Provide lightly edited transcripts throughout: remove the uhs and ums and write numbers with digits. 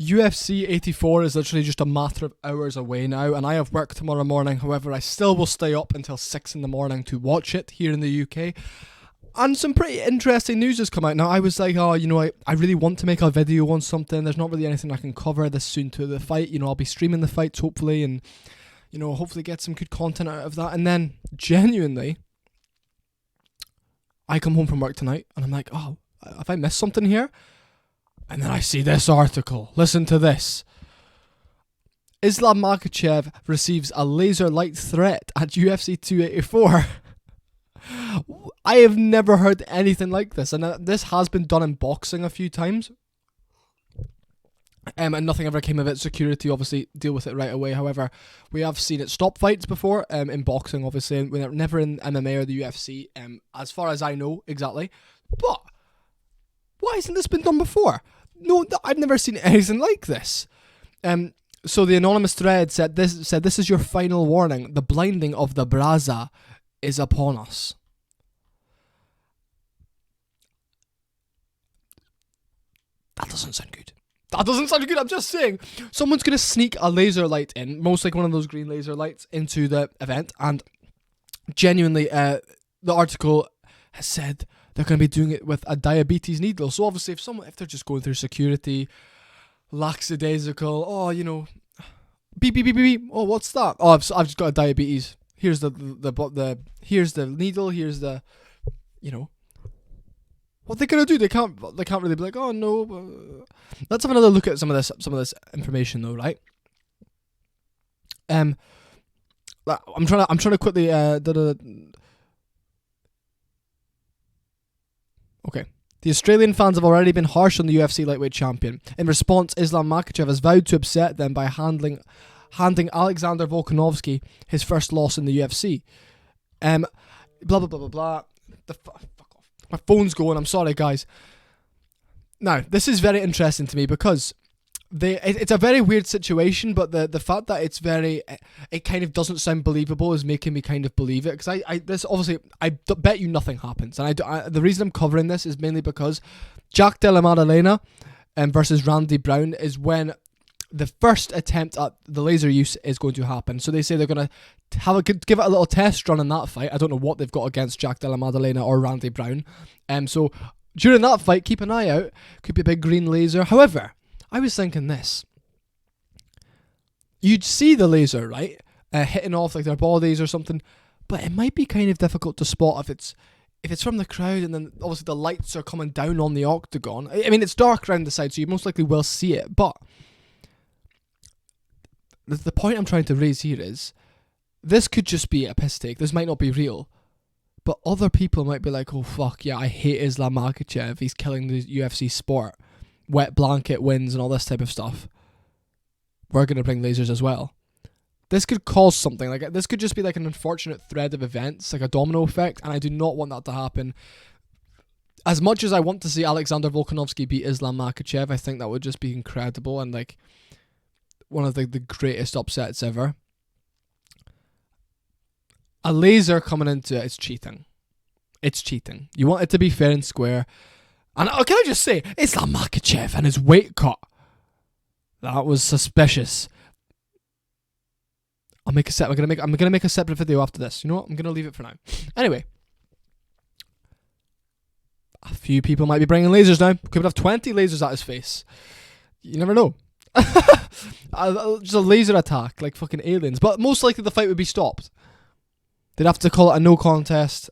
UFC 84 is literally just a matter of hours away now, and I have work tomorrow morning. However, I still will stay up until 6 in the morning to watch it here in the UK. And some pretty interesting news has come out. Now, I was like, I really want to make a video on something. There's not really anything I can cover this soon to the fight. I'll be streaming the fights, hopefully, and, hopefully get some good content out of that. And then, genuinely, I come home from work tonight, and I'm like, oh, have I missed something here? And then I see this article. Listen to this. Islam Makhachev receives a laser light threat at UFC 284. I have never heard anything like this. And this has been done in boxing a few times. And nothing ever came of it. Security obviously deal with it right away. However, we have seen it stop fights before in boxing, obviously. And we're never in MMA or the UFC, as far as I know exactly. But why hasn't this been done before? No, I've never seen anything like this. So the anonymous thread said this is your final warning. The blinding of the Braza is upon us. That doesn't sound good. I'm just saying. Someone's going to sneak a laser light in, most like one of those green laser lights, into the event. And genuinely, the article has said they're going to be doing it with a diabetes needle. So obviously, if they're just going through security, lackadaisical, beep beep beep beep. Oh, what's that? Oh, I've just got a diabetes. Here's the here's the needle. Here's the, what they're gonna do? They can't really be like, oh no. Let's have another look at some of this information though, right? I'm trying to quickly Okay. The Australian fans have already been harsh on the UFC lightweight champion. In response, Islam Makhachev has vowed to upset them by handing Alexander Volkanovski his first loss in the UFC. Blah blah blah blah blah. Fuck off. My phone's going. I'm sorry, guys. Now, this is very interesting to me because it's a very weird situation, but the fact that it kind of doesn't sound believable is making me kind of believe it, because I bet you nothing happens, and the reason I'm covering this is mainly because Jack Della Maddalena versus Randy Brown is when the first attempt at the laser use is going to happen. So they say they're going to give it a little test run in that fight. I don't know what they've got against Jack Della Maddalena or Randy Brown. So during that fight, keep an eye out. Could be a big green laser. However, I was thinking this. You'd see the laser, right? Hitting off like their bodies or something, but it might be kind of difficult to spot if it's from the crowd, and then obviously the lights are coming down on the octagon. I mean, it's dark around the side, so you most likely will see it, but the point I'm trying to raise here is this could just be a piss take. This might not be real, but other people might be like, oh fuck yeah, I hate Islam Makhachev. He's killing the UFC sport. Wet blanket wins and all this type of stuff. We're going to bring lasers as well. This could cause something. Like, this could just be like an unfortunate thread of events, like a domino effect, and I do not want that to happen. As much as I want to see Alexander Volkanovski beat Islam Makhachev, I think that would just be incredible and like one of the greatest upsets ever. A laser coming into it is cheating. It's cheating. You want it to be fair and square. And can I just say, Islam Makhachev and his weight cut, that was suspicious. I'm gonna make a separate video after this. You know what? I'm gonna leave it for now. Anyway, a few people might be bringing lasers now. Could have 20 lasers at his face. You never know. Just a laser attack like fucking aliens. But most likely the fight would be stopped. They'd have to call it a no contest.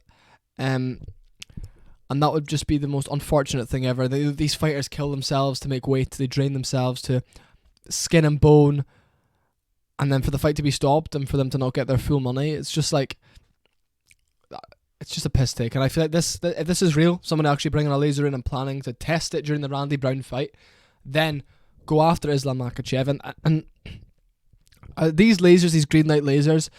And that would just be the most unfortunate thing ever. These fighters kill themselves to make weight. They drain themselves to skin and bone. And then for the fight to be stopped and for them to not get their full money, it's just like, it's just a piss take. And I feel like if this is real, someone actually bringing a laser in and planning to test it during the Randy Brown fight, then go after Islam Makhachev. And these lasers, these green light lasers,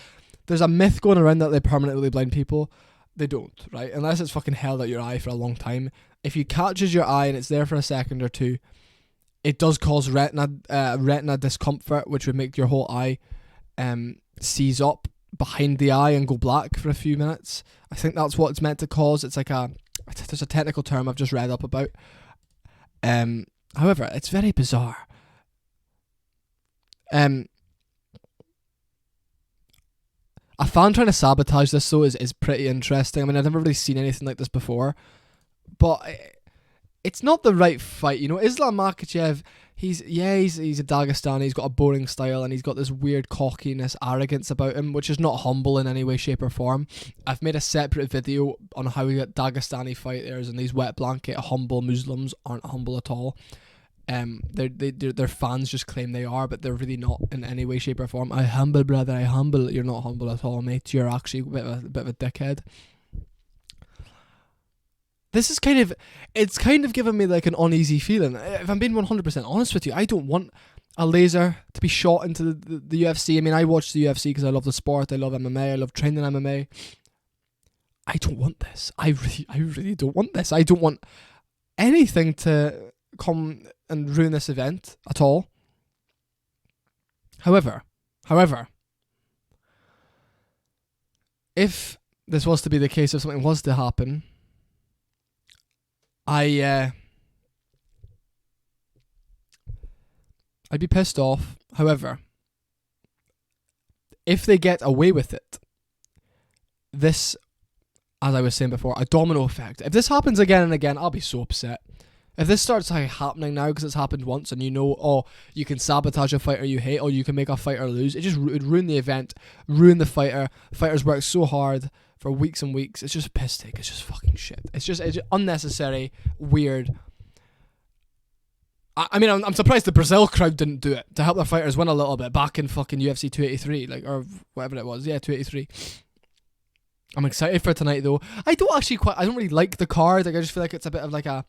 there's a myth going around that they permanently blind people. They don't, right? Unless it's fucking held out your eye for a long time. If you catches your eye and it's there for a second or two, it does cause retina discomfort, which would make your whole eye seize up behind the eye and go black for a few minutes. I think that's what it's meant to cause. It's like there's a technical term I've just read up about. However, it's very bizarre. A fan trying to sabotage this though is pretty interesting. I mean, I've never really seen anything like this before, but it's not the right fight. You know, Islam Makhachev, he's a Dagestani, he's got a boring style, and he's got this weird cockiness, arrogance about him, which is not humble in any way, shape or form. I've made a separate video on how we get Dagestani fighters, and these wet blanket humble Muslims aren't humble at all. Their fans just claim they are, but they're really not in any way, shape or form. I humble, brother, I humble. You're not humble at all, mate. You're actually a bit of a dickhead. This is it's kind of giving me like an uneasy feeling. If I'm being 100% honest with you, I don't want a laser to be shot into the UFC. I mean, I watch the UFC because I love the sport. I love MMA. I love training MMA. I don't want this. I really don't want this. I don't want anything to come and ruin this event at all. However, if this was to be the case, if something was to happen, I'd be pissed off. However, if they get away with it, this, as I was saying before, a domino effect. If this happens again and again, I'll be so upset. If this starts happening now because it's happened once, and you can sabotage a fighter you hate, or you can make a fighter lose, it'd ruin the event, ruin the fighter. Fighters work so hard for weeks and weeks. It's just piss take. It's just fucking shit. It's just unnecessary, weird. I mean, I'm surprised the Brazil crowd didn't do it to help their fighters win a little bit back in fucking UFC 283, or whatever it was. Yeah, 283. I'm excited for tonight though. I don't really like the card. I just feel like it's a bit of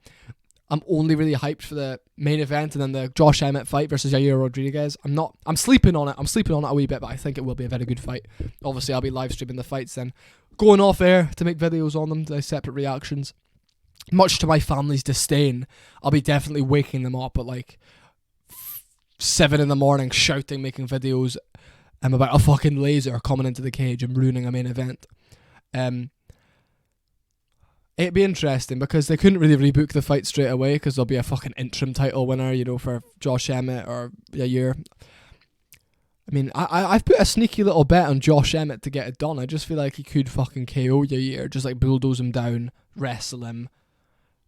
I'm only really hyped for the main event and then the Josh Emmett fight versus Yair Rodriguez. I'm sleeping on it. I'm sleeping on it a wee bit, but I think it will be a very good fight. Obviously, I'll be live streaming the fights then, going off air to make videos on them, to separate reactions. Much to my family's disdain, I'll be definitely waking them up at 7 a.m, shouting, making videos about a fucking laser coming into the cage and ruining a main event. It'd be interesting because they couldn't really rebook the fight straight away because there'll be a fucking interim title winner, for Josh Emmett or Yair. I mean, I've put a sneaky little bet on Josh Emmett to get it done. I just feel like he could fucking KO Yair, just bulldoze him down, wrestle him.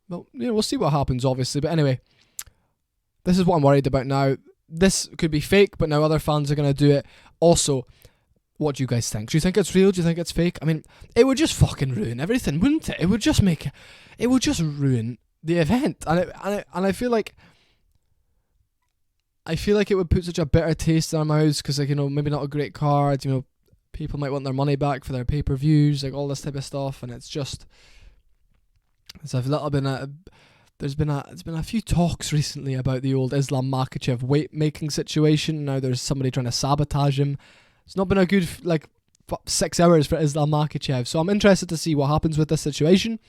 Well, we'll see what happens, obviously. But anyway, this is what I'm worried about now. This could be fake, but now other fans are going to do it. Also, what do you guys think? Do you think it's real? Do you think it's fake? I mean, it would just fucking ruin everything, wouldn't it? It would just ruin the event, and I feel like it would put such a bitter taste in our mouths because maybe not a great card. People might want their money back for their pay-per-views, all this type of stuff, and it's just there's been a few talks recently about the old Islam Makhachev weight making situation. Now there's somebody trying to sabotage him. It's not been a good 6 hours for Islam Makhachev, so I'm interested to see what happens with this situation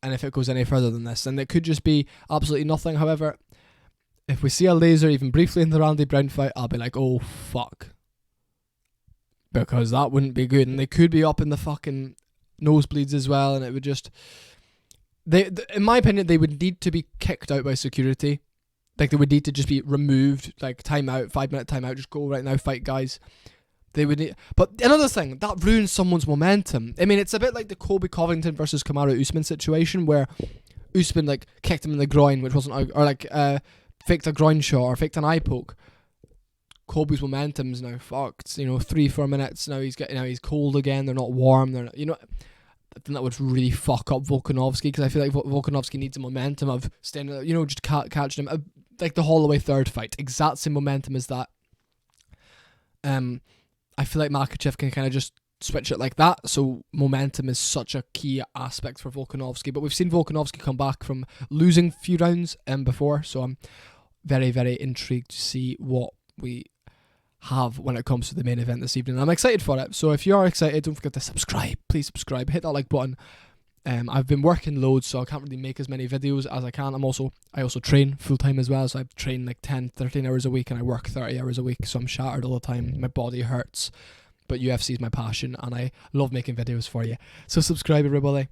and if it goes any further than this. And it could just be absolutely nothing. However, if we see a laser even briefly in the Randy Brown fight, I'll be like, oh fuck, because that wouldn't be good. And they could be up in the fucking nosebleeds as well, and it would just in my opinion, they would need to be kicked out by security. They would need to just be removed, timeout, 5-minute timeout, just go right now, fight guys. They would need, but another thing that ruins someone's momentum. I mean, it's a bit like the Colby Covington versus Kamaru Usman situation where Usman kicked him in the groin, which wasn't, or faked a groin shot or faked an eye poke. Colby's momentum's now fucked. 3-4 minutes now he's cold again. They're not warm. They're not, I think that would really fuck up Volkanovski because I feel like Volkanovski needs a momentum of staying, just catching him. Like the Holloway third fight, exact same momentum as that. I feel like Makhachev can kind of just switch it like that. So momentum is such a key aspect for Volkanovski. But we've seen Volkanovski come back from losing a few rounds before. So I'm very, very intrigued to see what we have when it comes to the main event this evening. I'm excited for it. So if you are excited, don't forget to subscribe. Please subscribe. Hit that like button. I've been working loads, so I can't really make as many videos as I can. I also train full time as well, so I train 10-13 hours a week and I work 30 hours a week, so I'm shattered all the time. My body hurts, but UFC is my passion and I love making videos for you. So subscribe, everybody.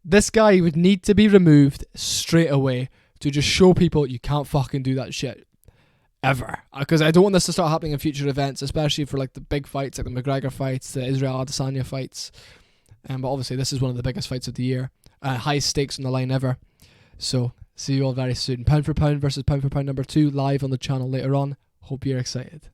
This guy would need to be removed straight away to just show people you can't fucking do that shit. ever, because I don't want this to start happening in future events, especially for like the big fights, like the McGregor fights, the Israel Adesanya fights. But obviously this is one of the biggest fights of the year, highest stakes on the line ever. So see you all very soon. Pound for pound versus pound for pound number 2 live on the channel later on. Hope you're excited.